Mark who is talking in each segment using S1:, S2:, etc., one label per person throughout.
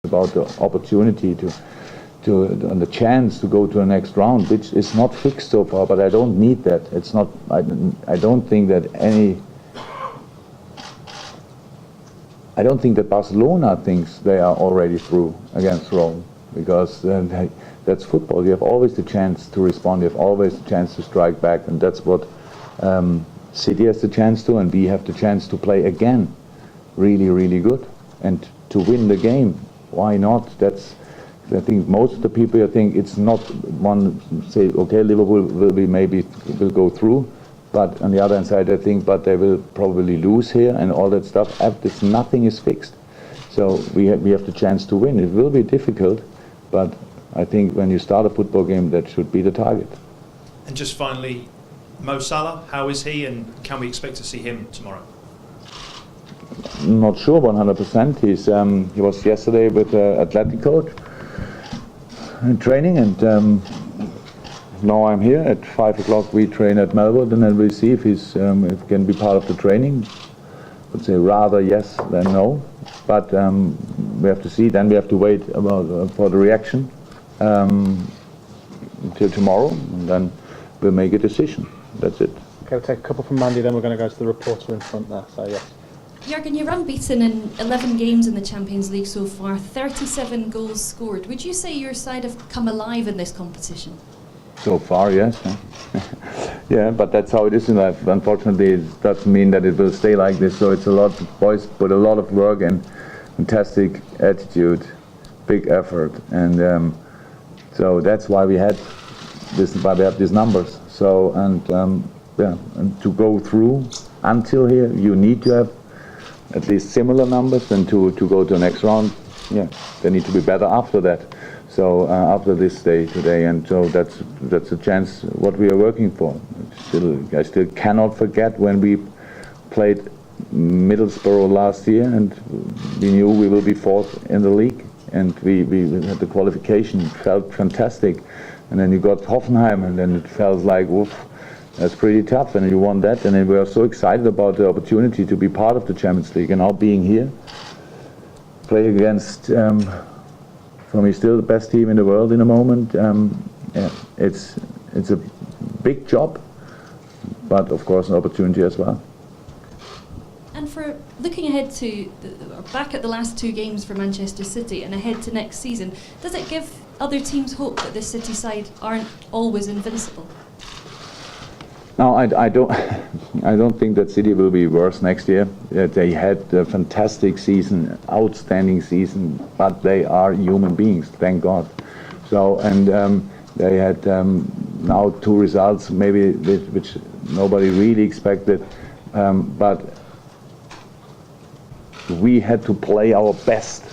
S1: about the opportunity and the chance to go to the next round, which is not fixed so far. But I don't need that. It's not. I don't think that Barcelona thinks they are already through against Rome, because that's football. You have always the chance to respond. You have always the chance to strike back, and that's what City has the chance to, and we have the chance to play again, really, really good, and to win the game. Why not? I think most of the people think it's not one say, okay, Liverpool will go through, but on the other hand side, I think, but they will probably lose here and all that stuff. Nothing is fixed, so we have the chance to win. It will be difficult, but I think when you start a football game, that should be the target.
S2: And just finally, Mo Salah, how is he, and can we expect to see him tomorrow?
S1: Not sure 100%. He was yesterday with Atletico in training, and now I'm here at 5 o'clock. We train at Melbourne, and then we see if he can be part of the training. I would say rather yes than no, but we have to see. Then we have to wait for the reaction until tomorrow, and then we'll make a decision. That's it.
S3: Okay, we'll take a couple from Mandy, then we're going to go to the reporter in front there. So yes.
S4: Jurgen, you're unbeaten in 11 games in the Champions League so far, 37 goals scored. Would you say your side have come alive in this competition?
S1: So far, yes. Yeah, but that's how it is in life. Unfortunately, it doesn't mean that it will stay like this. So it's a lot of boys put a lot of work and fantastic attitude, big effort, and so that's why we have these numbers. So and to go through until here, you need to have at least similar numbers, and to go to the next round, yeah, they need to be better after that. So after this day today, and so that's a chance what we are working for. I still cannot forget when we played Middlesbrough last year, and we knew we will be fourth in the league, and we had the qualification. It felt fantastic, and then you got Hoffenheim, and then it felt like, woof. That's pretty tough, and you won that, and then we are so excited about the opportunity to be part of the Champions League, and now being here, play against, for me, still the best team in the world in the moment. Yeah, it's a big job, but of course an opportunity as well.
S4: And for looking ahead to back at the last two games for Manchester City and ahead to next season, does it give other teams hope that this City side aren't always invincible?
S1: No, I don't think that City will be worse next year. They had a fantastic season, outstanding season, but they are human beings, thank God. So, and they had now two results, maybe which nobody really expected, but we had to play our best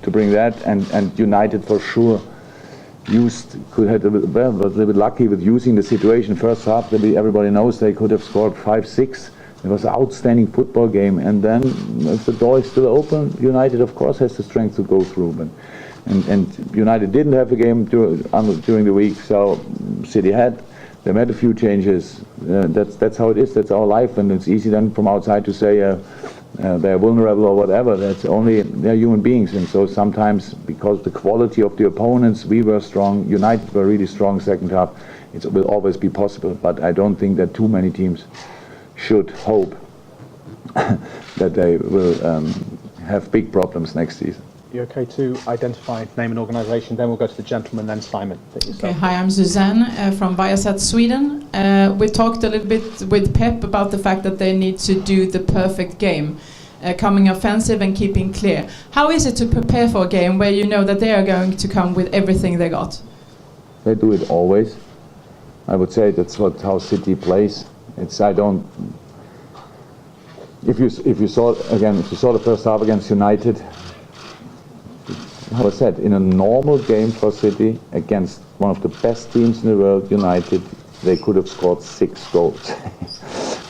S1: to bring that, and United for sure was a little bit lucky with using the situation. First half, everybody knows they could have scored 5-6. It was an outstanding football game, and then if the door is still open, United of course has the strength to go through. But and United didn't have a game during the week, so City had. They made a few changes. That's how it is. That's our life, and it's easy then from outside to say they're vulnerable or whatever. That's only, they're human beings, and so sometimes because the quality of the opponents, we were strong, United were really strong second half, it will always be possible, but I don't think that too many teams should hope that they will have big problems next season.
S3: You okay to identify, name and organisation, then we'll go to the gentleman, then Simon.
S5: Okay, hi, I'm Suzanne from Viasat Sweden. We talked a little bit with Pep about the fact that they need to do the perfect game, coming offensive and keeping clear. How is it to prepare for a game where you know that they are going to come with everything they got?
S1: They do it always. I would say that's how City plays. If you saw the first half against United, how I said, in a normal game for City against one of the best teams in the world, United, they could have scored 6 goals,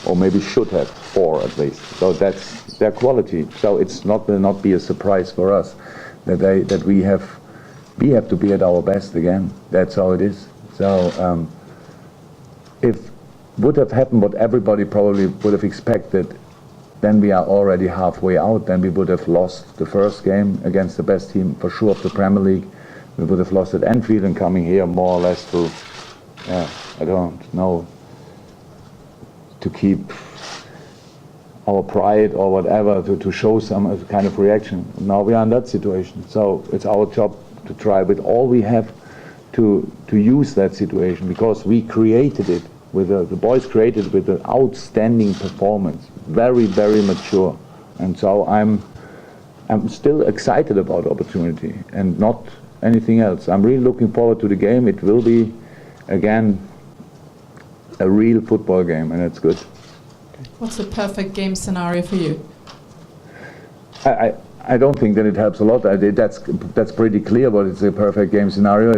S1: or maybe should have 4 at least. So that's their quality. So will not be a surprise for us that we have to be at our best again. That's how it is. So if would have happened what everybody probably would have expected, then we are already halfway out. Then we would have lost the first game against the best team for sure of the Premier League. We would have lost at Anfield and coming here more or less to, I don't know, to keep our pride or whatever, to show some kind of reaction. Now we are in that situation. So it's our job to try with all we have to use that situation, because we created it. The boys created it with an outstanding performance, very, very mature. And so I'm still excited about the opportunity and not anything else. I'm really looking forward to the game. It will be, again, a real football game, and it's good.
S5: What's the perfect game scenario for you?
S1: I don't think that it helps a lot. That's pretty clear, but it's a perfect game scenario.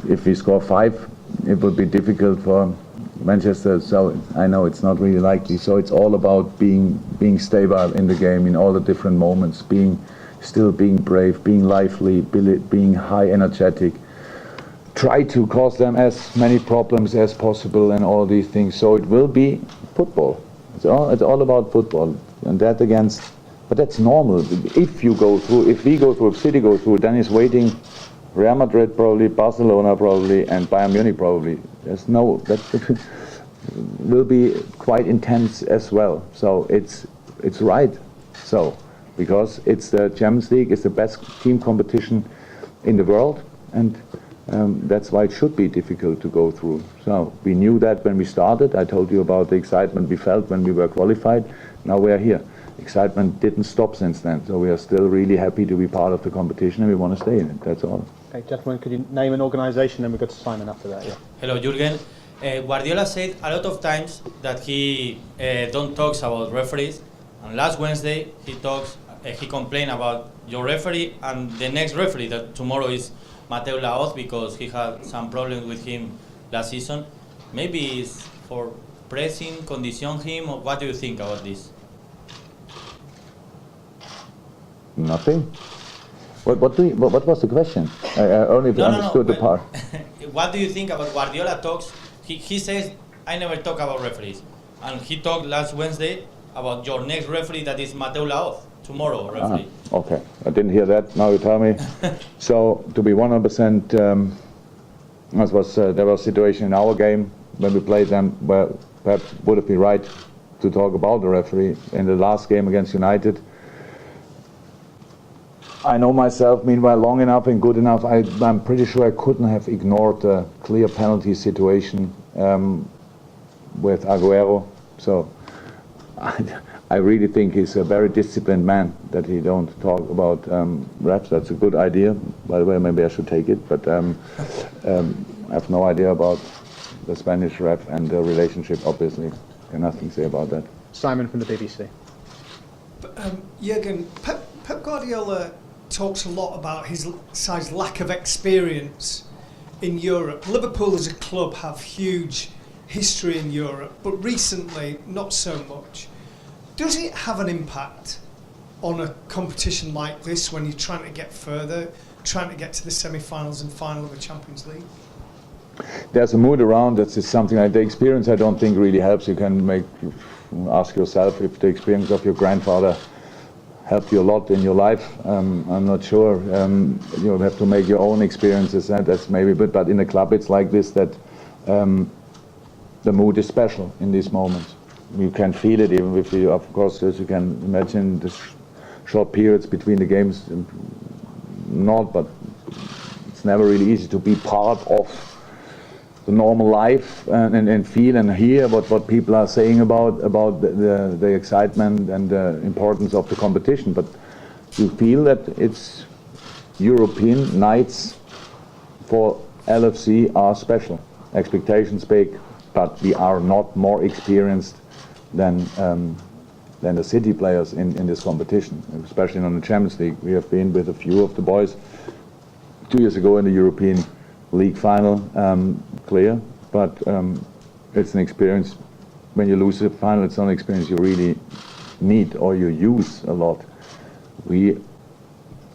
S1: If we score 5, it would be difficult for Manchester. So I know it's not really likely. So it's all about being stable in the game in all the different moments, still being brave, being lively, being high energetic. Try to cause them as many problems as possible and all these things. So it will be football. It's all about football, and that against. But that's normal. If we go through, if City go through, then it's waiting Real Madrid probably, Barcelona probably, and Bayern Munich probably. That will be quite intense as well. So it's right. So because it's the Champions League, it's the best team competition in the world, and that's why it should be difficult to go through. So we knew that when we started. I told you about the excitement we felt when we were qualified. Now we are here. Excitement didn't stop since then, so we are still really happy to be part of the competition, and we want to stay in it. That's all.
S3: Okay, gentlemen, could you name an organisation, and we'll go to Simon after that. Yeah.
S6: Hello, Jurgen. Guardiola said a lot of times that he don't talks about referees, and last Wednesday he complained about your referee and the next referee that tomorrow is Mateu Laoz, because he had some problems with him last season. Maybe it's for pressing, condition him, or what do you think about this?
S1: Nothing. What was the question? I only understood the part.
S6: What do you think about Guardiola talks? He says, I never talk about referees. And he talked last Wednesday about your next referee, that is Mateu Laoz, tomorrow referee.
S1: Okay, I didn't hear that. Now you tell me. So to be 100%, there was a situation in our game when we played them where perhaps would have been right to talk about the referee. In the last game against United, I know myself, meanwhile, long enough and good enough. I'm pretty sure I couldn't have ignored the clear penalty situation with Aguero. So I really think he's a very disciplined man, that he don't talk about refs. That's a good idea. By the way, maybe I should take it. But I have no idea about the Spanish ref and the relationship, obviously. I can nothing to say about that.
S3: Simon from the BBC.
S7: Jurgen, Pep Guardiola talks a lot about his side's lack of experience in Europe. Liverpool as a club have huge history in Europe, but recently not so much. Does it have an impact on a competition like this when you're trying to get further, trying to get to the semi-finals and final of the Champions League?
S1: There's a mood around that is something like the experience. I don't think really helps. You can ask yourself if the experience of your grandfather helped you a lot in your life. I'm not sure. You have to make your own experiences. That's maybe, but in a club it's like this, that the mood is special in these moments. You can feel it even if you, of course, as you can imagine, the short periods between the games. But it's never really easy to be part of the normal life and feel and hear what people are saying about the excitement and the importance of the competition. But you feel that it's European nights for LFC are special. Expectations big, but we are not more experienced than the City players in this competition, especially in the Champions League. We have been with a few of the boys 2 years ago in the European League final, clear, but it's an experience. When you lose the final, it's not an experience you really need or you use a lot. We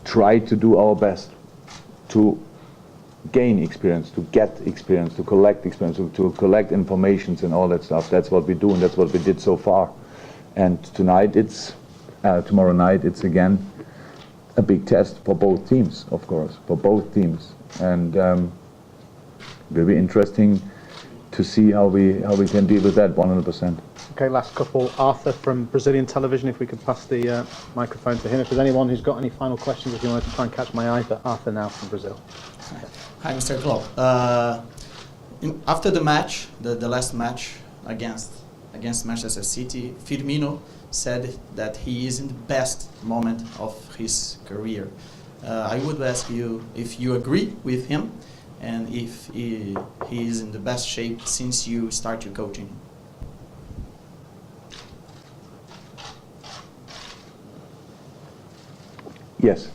S1: try to do our best to gain experience, to get experience, to collect experience, to collect informations and all that stuff. That's what we do, and that's what we did so far. And tomorrow night it's again a big test for both teams, of course, for both teams, and will be interesting to see how we can deal with that 100%.
S3: Okay, last couple. Arthur from Brazilian television, if we could pass the microphone to him. If there's anyone who's got any final questions, if you wanted to try and catch my eye, but Arthur now from Brazil.
S8: Hi, Mr. Klopp. After the match, the last match against Manchester City, Firmino said that he is in the best moment of his career. I would ask you if you agree with him and if he is in the best shape since you start your coaching.
S1: Yes.